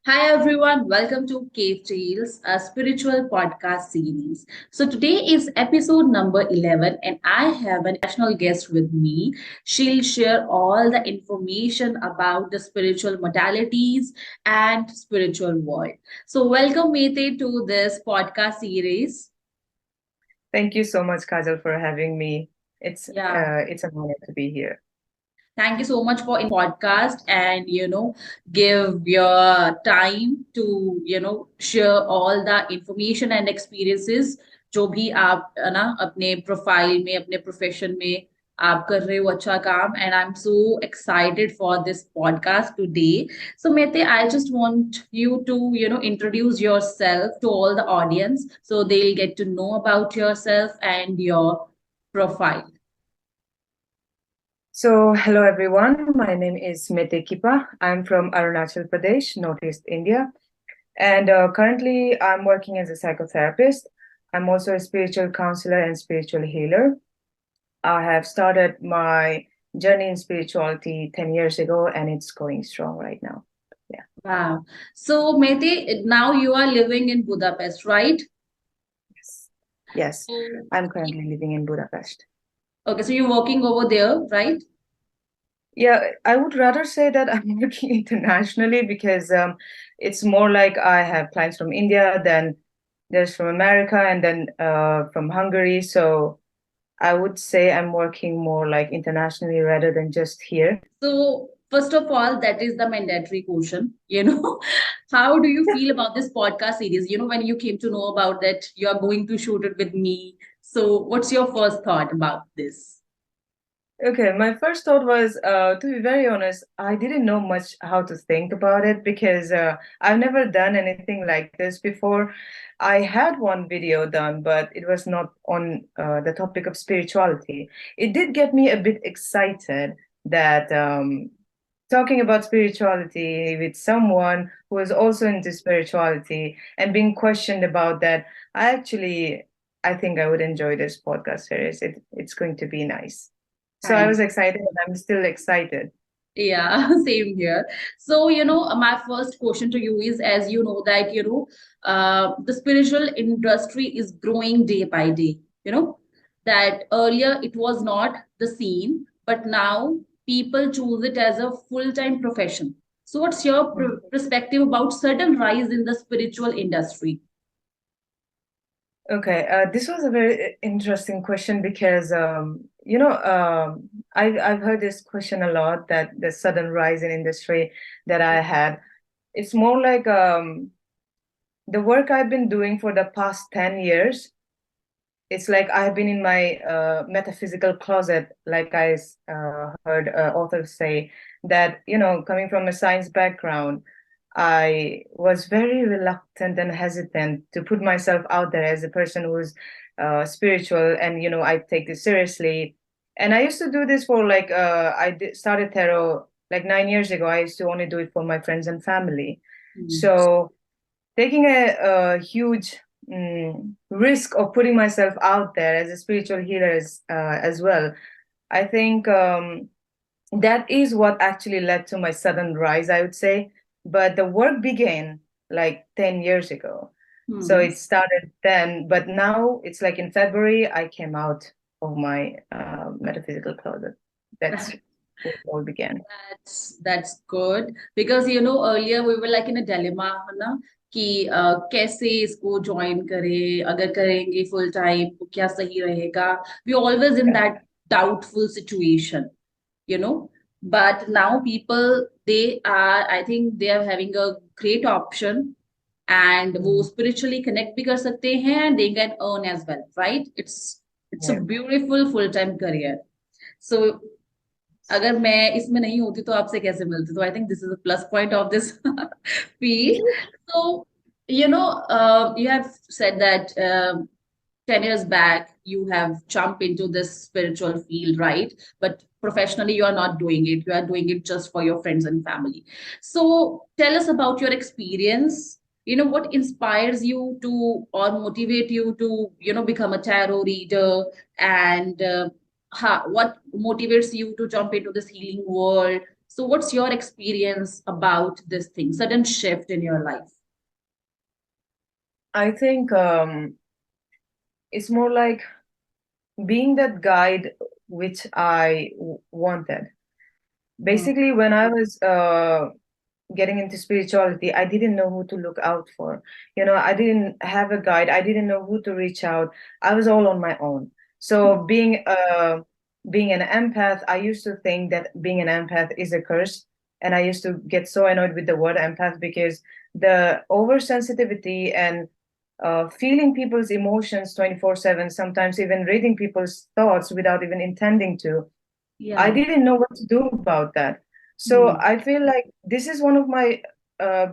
Hi everyone, welcome to Cave Tales, a spiritual podcast series. So today is episode number 11 and I have an international guest with me. She'll share all the information about the spiritual modalities and spiritual world. So welcome Mete to this podcast series. Thank you so much, Kajal, for having me. It's Yeah. uh, it's an honor to be here. Thank you so much for podcast and give your time to share all the information and experiences जो भी आप है ना अपने profile में अपने profession में आप कर रहे हो अच्छा काम and I'm so excited for this podcast today. So Mete, I just want you to introduce yourself to all the audience so they'll get to know about yourself and your profile. So, hello everyone. My name is Mete Kipa. I'm from Arunachal Pradesh, Northeast India, and currently I'm working as a psychotherapist. I'm also a spiritual counselor and spiritual healer. I have started my journey in spirituality 10 years ago, and it's going strong right now. Yeah. Wow. So, Mehdi, now you are living in Budapest, right? Yes. Yes. So, I'm currently living in Budapest. okay, so you're working over there, right? Yeah, I would rather say that I'm working internationally because it's more like I have clients from India, then there's from America, and then from Hungary. So I would say I'm working more like internationally rather than just here. So, first of all, that is the mandatory question. How do you feel about this podcast series? When you came to know about that, you are going to shoot it with me. So, what's your first thought about this? Okay, my first thought was, to be very honest, I didn't know much how to think about it because I've never done anything like this before. I had one video done, but it was not on the topic of spirituality. It did get me a bit excited that talking about spirituality with someone who is also into spirituality and being questioned about that, I think I would enjoy this podcast series. It's going to be nice. So I Thank was excited and I'm still excited. Yeah, same here. So, my first question to you is, as you know that, the spiritual industry is growing day by day, that earlier it was not the scene, but now people choose it as a full-time profession. So what's your Mm. perspective about sudden rise in the spiritual industry? Okay, this was a very interesting question because I've heard this question a lot that the sudden rise in industry that I had. It's more like the work I've been doing for the past 10 years. It's like I've been in my metaphysical closet, like I heard authors say that, coming from a science background, I was very reluctant and hesitant to put myself out there as a person who's spiritual and, I take this seriously. And I used to do this for like, started tarot like 9 years ago. I used to only do it for my friends and family. Hmm. So taking a huge risk of putting myself out there as a spiritual healer as well. I think that is what actually led to my sudden rise, I would say. But the work began like 10 years ago. So Hmm. it started then, but now it's like in February, I came out of my metaphysical closet. That's where it all began. That's good because earlier we were like in a dilemma है ना कि कैसे इसको join करें अगर करेंगे full time तो क्या सही रहेगा we always in Yeah. that doubtful situation you know but now people they are I think they are having a great option and वो Mm. spiritually connect भी कर सकते हैं and they can earn as well right it's a Yeah. beautiful full time career so अगर मैं इसमें नहीं होती तो आपसे कैसे मिलती तो I think this is a plus point of this field so you have said that 10 years back you have jumped into this spiritual field right but professionally you are not doing it you are doing it just for your friends and family so tell us about your experience what inspires you to or motivate you to become a tarot reader and what motivates you to jump into this healing world So what's your experience about this thing, sudden shift in your life? I think it's more like being that guide which I wanted. Hmm. Basically, when I was getting into spirituality, I didn't know who to look out for. I didn't have a guide. I didn't know who to reach out. I was all on my own. So being an empath, I used to think that being an empath is a curse. And I used to get so annoyed with the word empath because the oversensitivity and feeling people's emotions 24/7, sometimes even reading people's thoughts without even intending to, I Yeah. didn't know what to do about that. So Hmm. I feel like this is one of my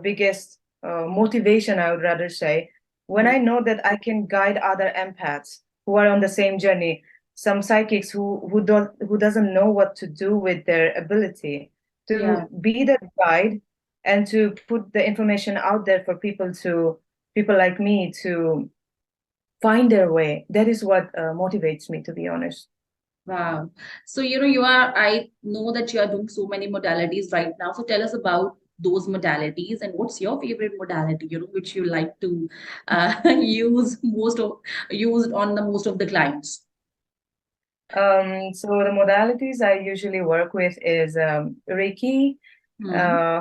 biggest motivation, I would rather say, when Hmm. I know that I can guide other empaths who are on the same journey, some psychics who doesn't know what to do with their ability, Yeah. to be that guide and to put the information out there for people like me to find their way. That is what motivates me, to be honest. Wow. So, I know that you are doing so many modalities right now. So tell us about those modalities and what's your favorite modality, which you like to use on the most of the clients. So the modalities I usually work with is Reiki, Hmm.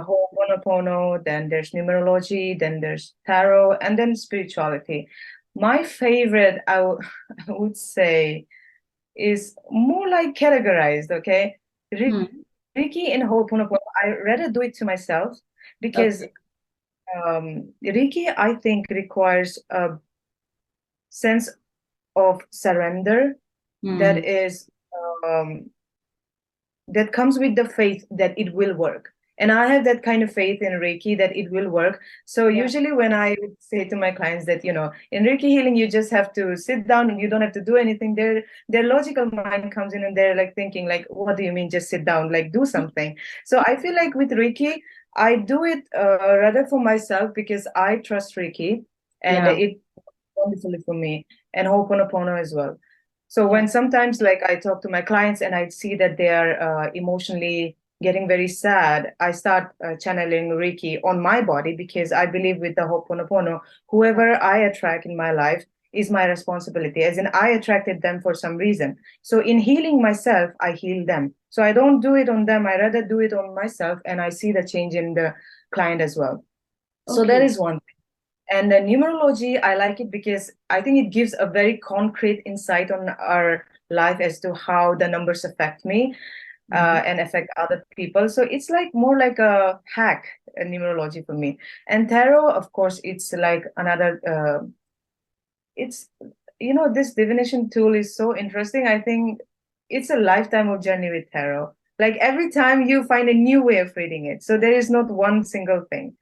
Ho'oponopono, then there's numerology, then there's tarot, and then spirituality. My favorite, I would say, is more like categorized, okay? Hmm. Reiki and Ho'oponopono, I rather do it to myself because Okay. Reiki, I think, requires a sense of surrender Hmm. that is um, that comes with the faith that it will work. And I have that kind of faith in Reiki that it will work. So Yeah. usually when I would say to my clients that, in Reiki healing, you just have to sit down and you don't have to do anything. Their logical mind comes in and they're like thinking like, what do you mean just sit down? Like do something. So I feel like with Reiki, I do it rather for myself because I trust Reiki and Yeah. it wonderfully for me, and Ho'oponopono as well. So Yeah. when sometimes like I talk to my clients and I see that they are emotionally getting very sad, I start channeling Reiki on my body because I believe with the Ho'oponopono, whoever I attract in my life is my responsibility. As in, I attracted them for some reason. So in healing myself, I heal them. So I don't do it on them. I rather do it on myself, and I see the change in the client as well. So that Okay. is one. And the numerology, I like it because I think it gives a very concrete insight on our life as to how the numbers affect me Hmm. and affect other people. So it's like more like a hack, a numerology for me. And tarot, of course, it's like another. It's this divination tool is so interesting. I think it's a lifetime of journey with tarot. Like every time you find a new way of reading it, so there is not one single thing.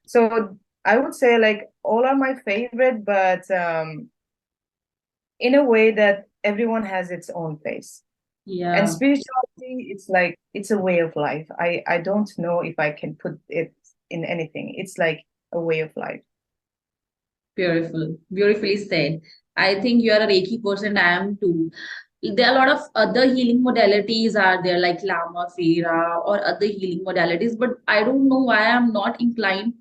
So I would say like all are my favorite, but in a way that everyone has its own place. And Yeah. spirituality, it's like it's a way of life. I don't know if I can put it in anything. It's like a way of life. Beautiful. Beautifully said. I think you are a Reiki person. I am too. There are a lot of other healing modalities are there, like Lama Fera or other healing modalities, but I don't know why I'm not inclined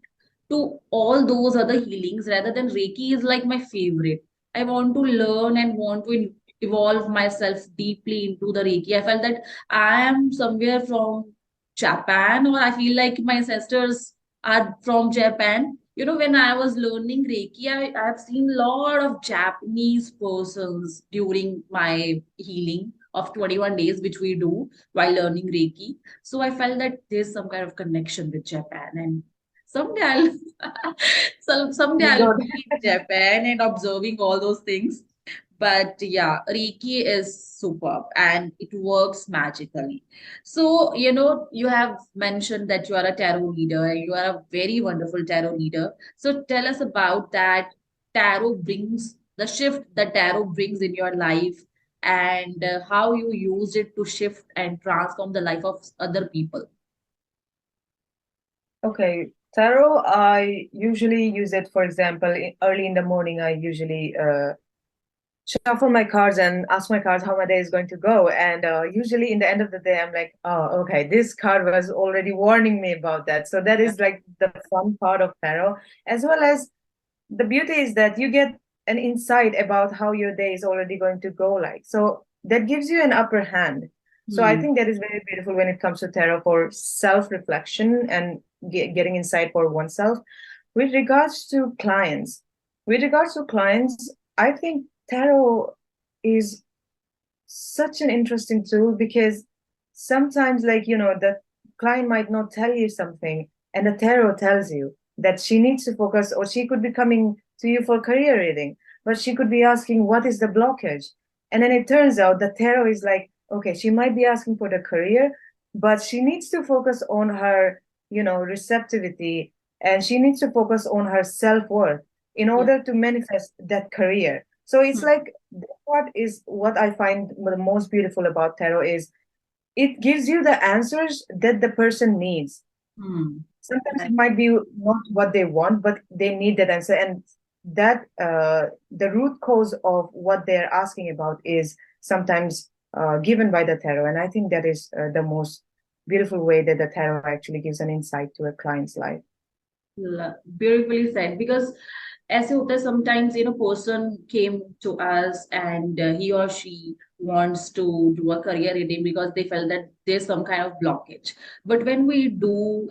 to all those other healings rather than Reiki is like my favorite. I want to learn and want to evolve myself deeply into the Reiki. I felt that I am somewhere from Japan, or I feel like my ancestors are from Japan. When I was learning Reiki, I've seen a lot of Japanese persons during my healing of 21 days, which we do while learning Reiki. So I felt that there's some kind of connection with Japan. And someday I'll someday You I'll got be in Japan and observing all those things. But yeah, Reiki is superb and it works magically. So, you have mentioned that you are a tarot leader and you are a very wonderful tarot leader. So tell us about that tarot brings the shift that tarot brings in your life and how you used it to shift and transform the life of other people. Okay, tarot, I usually use it, for example, early in the morning. I usually shuffle my cards and ask my cards how my day is going to go. And usually in the end of the day, I'm like, oh, okay, this card was already warning me about that. So that Yeah. is like the fun part of tarot, as well as the beauty is that you get an insight about how your day is already going to go like. So that gives you an upper hand. So I Hmm. think that is very beautiful when it comes to tarot for self-reflection and getting insight for oneself. With regards to clients, with regards to clients, I think tarot is such an interesting tool because sometimes, like, the client might not tell you something, and the tarot tells you that she needs to focus, or she could be coming to you for career reading, but she could be asking, what is the blockage? And then it turns out the tarot is like, okay, she might be asking for the career, but she needs to focus on her, receptivity, and she needs to focus on her self-worth in Yeah. order to manifest that career. So it's Hmm. like what I find the most beautiful about tarot is it gives you the answers that the person needs. Hmm. Sometimes Right. it might be not what they want, but they need that answer, and that the root cause of what they're asking about is sometimes given by the tarot. And I think that is the most beautiful way that the tarot actually gives an insight to a client's life. Beautifully said. Because ऐसे होता है sometimes, person came to us and he or she wants to do a career reading because they felt that there's some kind of blockage. But when we do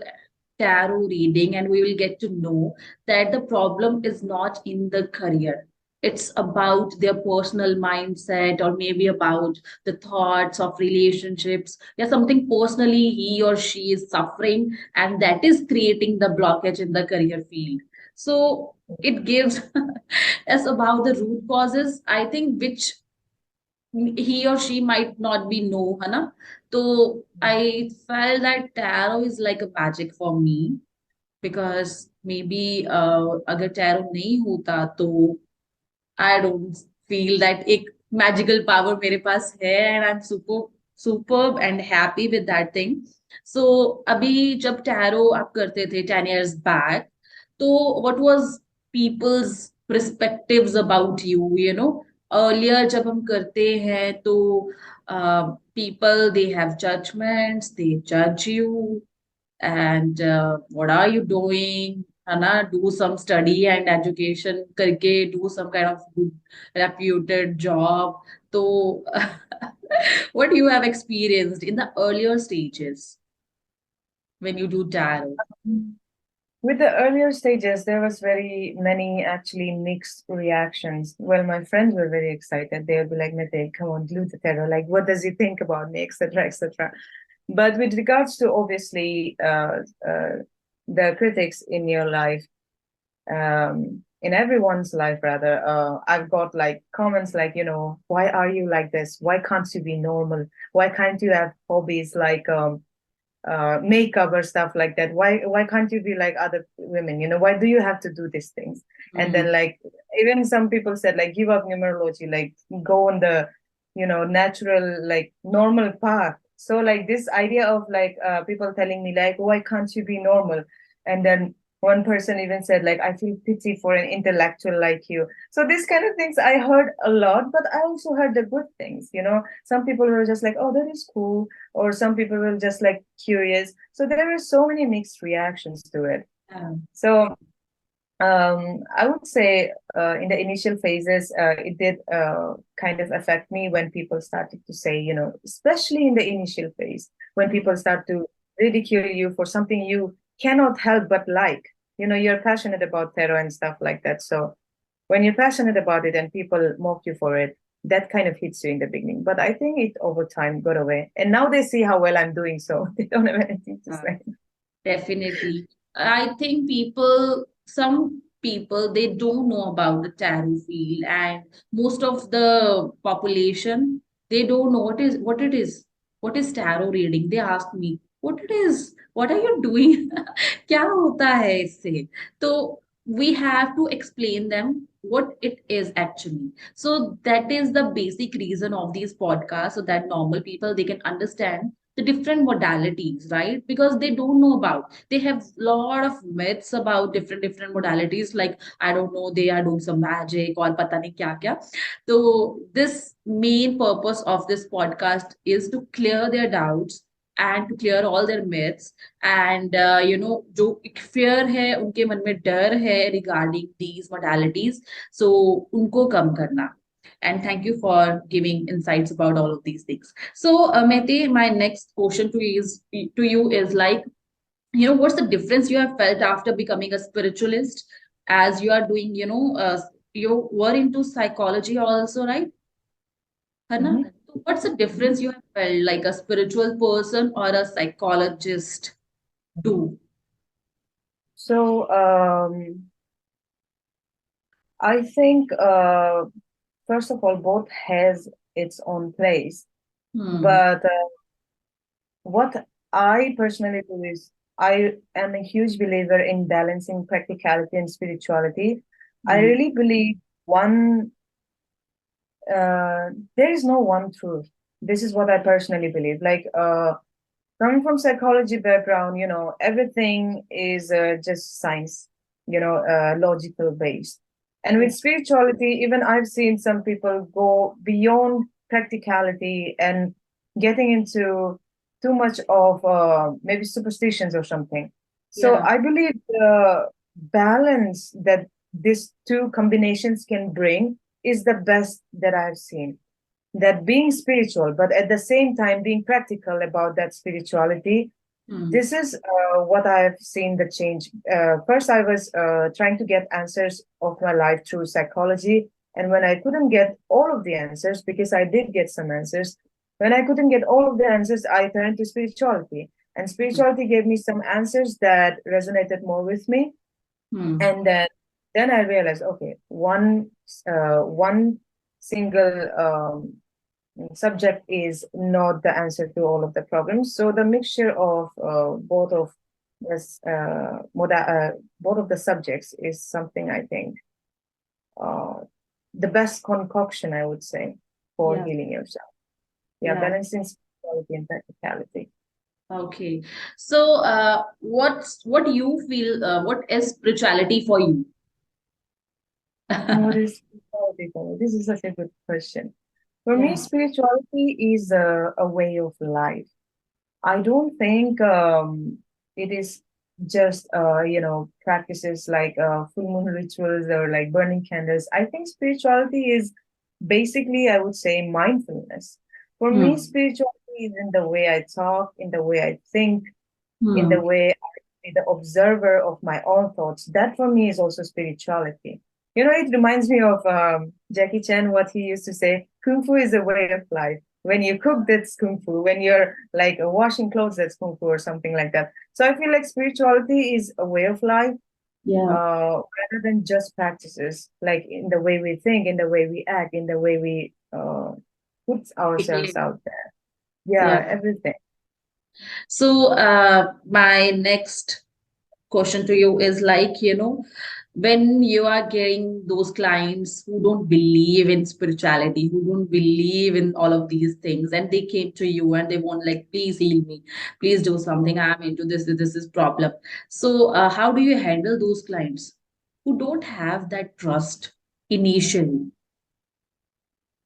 tarot reading, and we will get to know that the problem is not in the career, it's about their personal mindset, or maybe about the thoughts of relationships. Yeah, something personally he or she is suffering, and that is creating the blockage in the career field. So it gives us about the root causes, I think, which he or she might not be know, है ना? So I felt that tarot is like a magic for me, because maybe अगर tarot नहीं होता तो I don't feel that एक magical power मेरे पास है, and I'm superb and happy with that thing. So अभी जब tarot आप करते थे 10 years back, तो what was people's perspectives about you, earlier जब हम करते हैं तो people, they have judgments, they judge you, and what are you doing, है ना? Do some study and education करके do some kind of good reputed job. So what you have experienced in the earlier stages when you do tarot? With the earlier stages, there was very many actually mixed reactions. Well, my friends were very excited. They would be like, Nate, come on, do the tarot. Like, what does he think about me, etc., etc. But with regards to obviously the critics in your life, in everyone's life rather, I've got like comments like, why are you like this? Why can't you be normal? Why can't you have hobbies like makeup or stuff like that? Why can't you be like other women? Why do you have to do these things? And Hmm. then like even some people said like give up numerology, like go on the natural, like normal path. So like this idea of like people telling me like, why can't you be normal? And then one person even said like, I feel pity for an intellectual like you. So these kind of things I heard a lot, but I also heard the good things. Some people were just like, oh, that is cool, or some people were just like curious. So there were so many mixed reactions to it. Yeah. So I would say in the initial phases, it did kind of affect me when people started to say, especially in the initial phase, when Hmm. people start to ridicule you for something you cannot help but like. You're passionate about tarot and stuff like that. So when you're passionate about it and people mock you for it, that kind of hits you in the beginning. But I think it over time got away. And now they see how well I'm doing, so they don't have anything to say. Definitely. I think some people, they don't know about the tarot field, and most of the population, they don't know what it is. What is tarot reading? They ask me, what it is? What are you doing? क्या होता है इससे? So we have to explain them what it is actually. So that is the basic reason of these podcasts, so that normal people, they can understand the different modalities, right? Because they don't know about, they have lot of myths about different modalities, like I don't know, they are doing some magic or pata nahi kya kya. So this main purpose of this podcast is to clear their doubts and to clear all their myths, and जो एक fear है उनके मन में, डर है regarding these modalities, so उनको कम करना. And thank you for giving insights about all of these things. So, Mehdi, my next question to you is like, what's the difference you have felt after becoming a spiritualist, as you are doing, you were into psychology also, right? है ना? Mhm. So what's the difference you have felt, like a spiritual person or a psychologist do? So I think first of all, both has its own place. Hmm. But what I personally do is I am a huge believer in balancing practicality and spirituality. I Hmm. really believe one there is no one truth. This is what I personally believe. Like coming from psychology background, everything is just science, logical based. And with Correct. spirituality, even I've seen some people go beyond practicality and getting into too much of maybe superstitions or something. So Yeah. I believe the balance that these two combinations can bring is the best that I've seen, that being spiritual, but at the same time being practical about that spirituality. Hmm. This is what I've seen the change. First, I was trying to get answers of my life through psychology. And when I couldn't get all of the answers, because I did get some answers, when I couldn't get all of the answers, I turned to spirituality. And Hmm. spirituality gave me some answers that resonated more with me. Hmm. And then I realized, okay, one single subject is not the answer to all of the problems. So the mixture of this both of the subjects is something I think uh, the best concoction, I would say, for Yeah. healing yourself. Yeah, Yeah. balancing spirituality and practicality. Okay. So, what do you feel? What is spirituality for you? What is spirituality for me? This is such a good question. For me, Yeah. spirituality is a way of life. I don't think it is just practices like full moon rituals or like burning candles. I think spirituality is basically, I would say, mindfulness. For me, Hmm. spirituality is in the way I talk, in the way I think, in the Hmm. way I be the observer of my own thoughts. That for me is also spirituality. It reminds me of Jackie Chan, what he used to say, Kung Fu is a way of life. When you cook, that's Kung Fu. When you're like washing clothes, that's Kung Fu or something like that. So I feel like spirituality is a way of life Yeah. rather than just practices, like in the way we think, in the way we act, in the way we put ourselves Behave. out there. Yeah, Yeah. everything. So, my next question to you is like, when you are getting those clients who don't believe in spirituality, who don't believe in all of these things, and they came to you and they want like, please heal me, please do something. I'm into this is problem. So, how do you handle those clients who don't have that trust initially?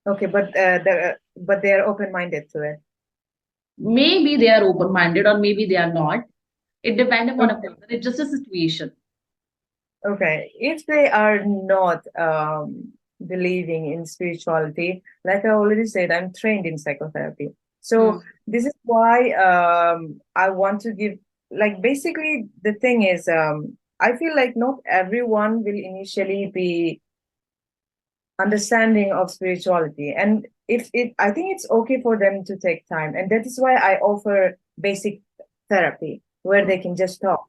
Okay, but they are open-minded to it. Maybe they are open-minded or maybe they are not. It depends upon a Okay. person. It's just a situation. Okay. If they are not believing in spirituality, like I already said, I'm trained in psychotherapy. Hmm. So this is why I want to give, like, basically the thing is, I feel like not everyone will initially be understanding of spirituality, and if it I think it's okay for them to take time, and that is why I offer basic therapy where they can just talk,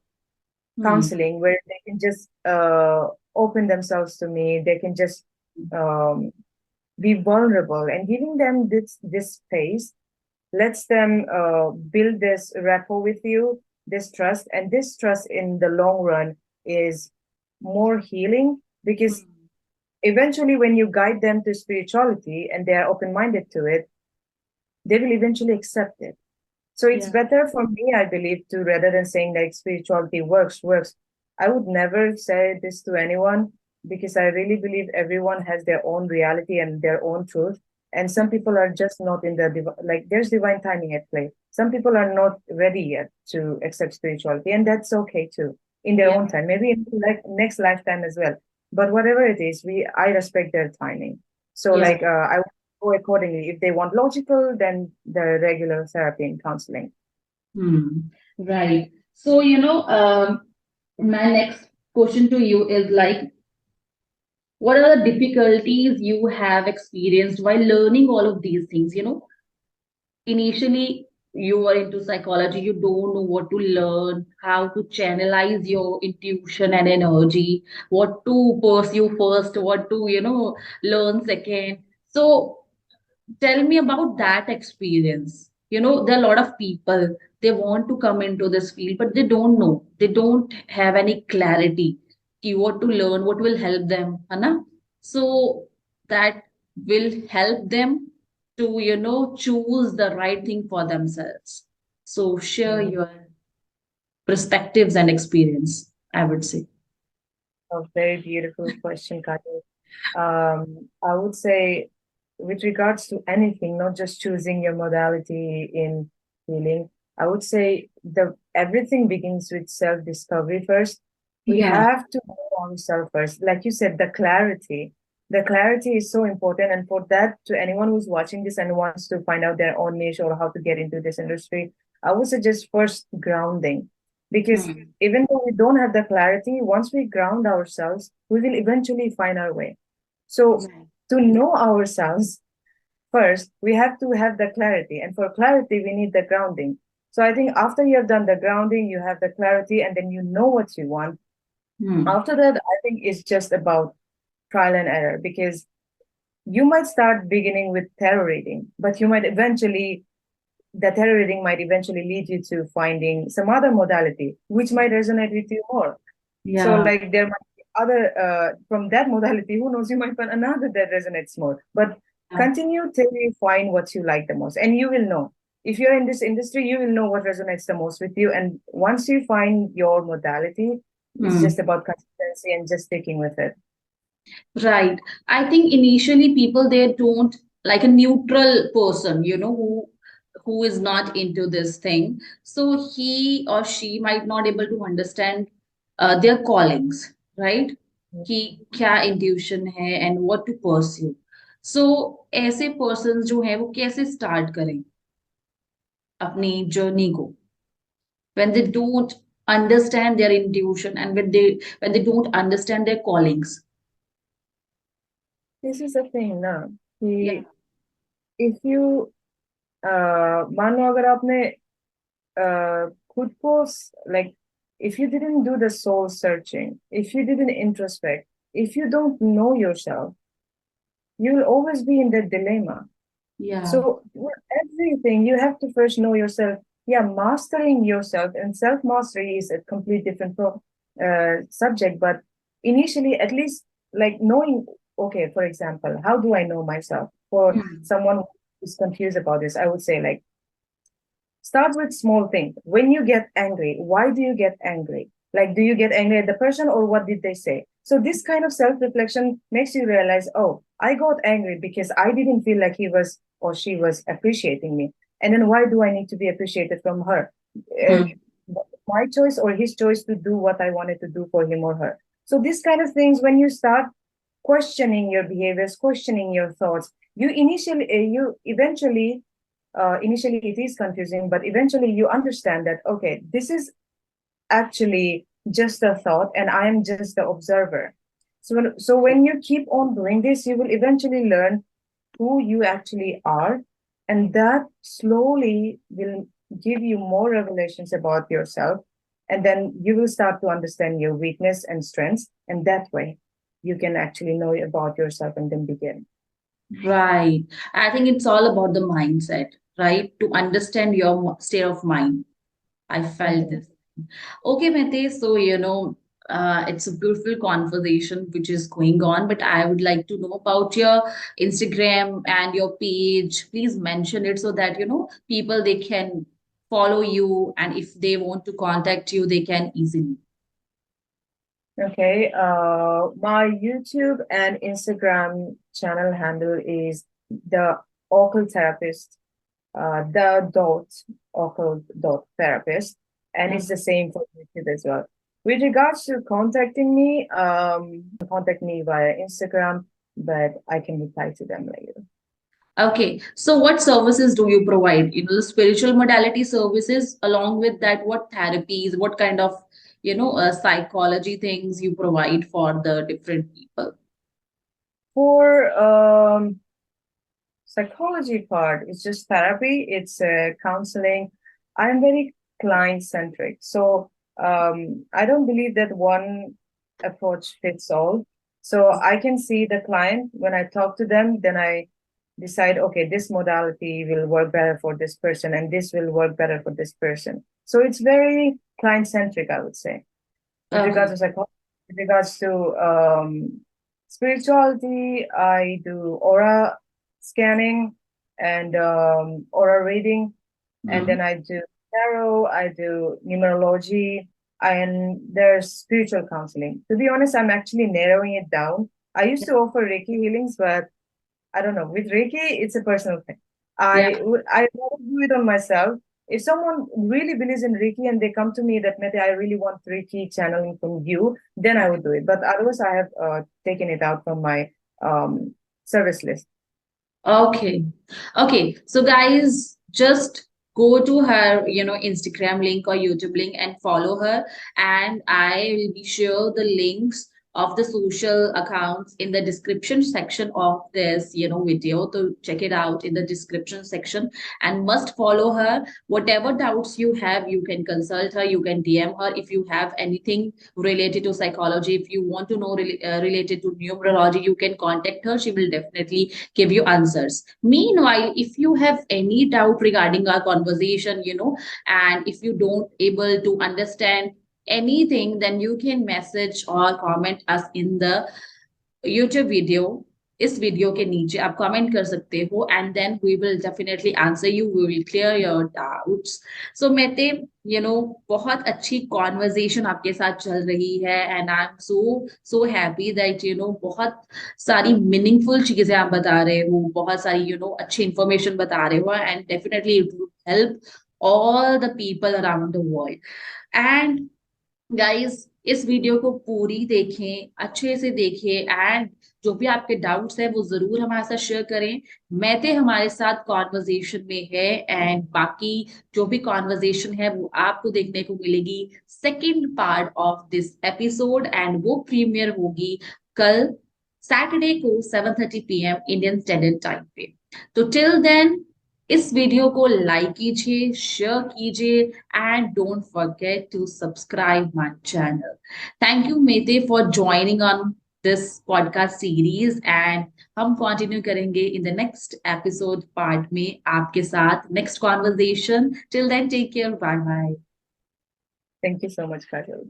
Hmm. counseling where they can just open themselves to me. They can just um, be vulnerable, and giving them this space lets them build this rapport with you, this trust, and this trust in the long run is more healing, because Hmm. eventually when you guide them to spirituality and they are open-minded to it, they will eventually accept it. So it's Yeah. better for me, I believe, to rather than saying like spirituality works. I would never say this to anyone because I really believe everyone has their own reality and their own truth. And some people are just not in the like there's divine timing at play. Some people are not ready yet to accept spirituality, and that's okay too, in their Yeah. own time, maybe in like next lifetime as well. But whatever it is, we I respect their timing. So Yeah. like I go accordingly. If they want logical, then the regular therapy and counseling. Hmm. Right. So, my next question to you is like, what are the difficulties you have experienced while learning all of these things? Initially you are into psychology, you don't know what to learn, how to channelize your intuition and energy, what to pursue first, what to learn second. So tell me about that experience. There are a lot of people, they want to come into this field but they don't know, they don't have any clarity what to learn, what will help them, Hana? So that will help them to choose the right thing for themselves. So share Mm. your perspectives and experience, I would say. A very beautiful question, Kati. I would say, with regards to anything, not just choosing your modality in healing, I would say the everything begins with self-discovery first. We Yeah. have to know ourselves first. Like you said, the clarity. The clarity is so important. And for that, to anyone who's watching this and wants to find out their own niche or how to get into this industry, I would suggest first grounding. Because Hmm. even though we don't have the clarity, once we ground ourselves, we will eventually find our way. So Right. to know ourselves first, we have to have the clarity. And for clarity, we need the grounding. So I think after you have done the grounding, you have the clarity, and then you know what you want. Hmm. After that, I think it's just about trial and error because you might start beginning with tarot reading, but the tarot reading might eventually lead you to finding some other modality, which might resonate with you more. So Yeah. like there might be other from that modality, who knows, you might find another that resonates more. But Yeah. continue till you find what you like the most. And you will know. If you're in this industry, you will know what resonates the most with you. And once you find your modality, it's Hmm. just about consistency and just sticking with it. Right. I think initially people they don't like a neutral person, who is not into this thing. So he or she might not able to understand their callings, right? कि क्या intuition है and what to pursue. So ऐसे persons जो है वो कैसे start करें अपनी journey को when they don't understand their intuition and when they don't understand their callings. This is the thing now. Yeah. If you मान लो अगर आपने खुद को like if you didn't do the soul searching, if you didn't introspect, if you don't know yourself, you will always be in that dilemma. Yeah. So with everything, you have to first know yourself. Yeah, mastering yourself and self mastery is a complete different subject. But initially, at least like knowing, okay, for example, how do I know myself? For Hmm. someone who is confused about this, I would say like start with small things. When you get angry, why do you get angry? Like, do you get angry at the person or what did they say? So this kind of self-reflection makes you realize, oh, I got angry because I didn't feel like he was or she was appreciating me. And then why do I need to be appreciated from her? Uh, Hmm. my choice or his choice to do what I wanted to do for him or her. So these kind of things, when you start questioning your behaviors, questioning your thoughts, you eventually initially it is confusing, but eventually you understand that, okay, this is actually just a thought and I am just the observer. So when you keep on doing this, you will eventually learn who you actually are. And that slowly will give you more revelations about yourself. And then you will start to understand your weakness and strengths. And that way you can actually know about yourself and then begin. Right. I think it's all about the mindset, right? To understand your state of mind. I felt Mhm. this. Okay, Mete. So, it's a beautiful conversation which is going on, but I would like to know about your Instagram and your page. Please mention it so that, people they can follow you, and if they want to contact you, they can easily? Okay, my YouTube and Instagram channel handle is the Oracle Therapist, the dot Oracle dot therapist, and it's the same for YouTube as well. With regards to contacting me, contact me via Instagram, but I can reply to them later. Okay, so what services do you provide? The spiritual modality services, along with that, what therapies, what kind of, psychology things you provide for the different people? For psychology part, it's just therapy, it's counseling. I'm very client centric. So I don't believe that one approach fits all. So I can see the client when I talk to them, then I decide, okay, this modality will work better for this person and this will work better for this person. So it's very client centric, I would say. With regards Okay. to psychology, with regards to spirituality, I do aura scanning and aura reading, and Hmm. then I do tarot, I do numerology, and there's spiritual counseling. To be honest, I'm actually narrowing it down. I used to offer Reiki healings, but I don't know. With Reiki, it's a personal thing. Yeah. I want to do it on myself. If someone really believes in Reiki and they come to me that Mete, I really want Reiki channeling from you, then I would do it. But otherwise, I have taken it out from my service list. Okay. Okay. So guys, just go to her, Instagram link or YouTube link and follow her. And I will be sure the links of the social accounts in the description section of this, video. To check it out in the description section and must follow her. Whatever doubts you have, you can consult her, you can DM her. If you have anything related to psychology, if you want to know related to numerology, you can contact her. She will definitely give you answers. Meanwhile, if you have any doubt regarding our conversation, and if you don't able to understand anything, then you can message or comment us in the YouTube video. इस video के नीचे आप comment कर सकते हो, and then we will definitely answer you, we will clear your doubts. So Mete, बहुत अच्छी conversation आपके साथ चल रही है, and I am so so happy that बहुत सारी मीनिंगफुल चीजें आप बता रहे हो, बहुत सारी अच्छी इंफॉर्मेशन बता रहे हो, and definitely it will help all the people around the world. And guys, इस वीडियो को पूरी देखें, अच्छे से देखें, एंड जो भी आपके डाउट्स है वो जरूर हमारे साथ शेयर करें. मैते हमारे साथ कॉन्वर्जेशन में है, एंड बाकी जो भी कॉन्वर्जेशन है वो आपको देखने को मिलेगी second part of this episode, and वो प्रीमियर होगी कल सैटरडे को 7:30 PM इंडियन स्टैंडर्ड टाइम पे. तो टिल देन, इस वीडियो को लाइक कीजिए, शेयर कीजिए, and don't forget to subscribe my channel. Thank you Mete for joining on this podcast series, and हम कंटिन्यू करेंगे in the next episode part में आपके साथ next conversation. Till then, take care, bye bye. Thank you so much, Kajal.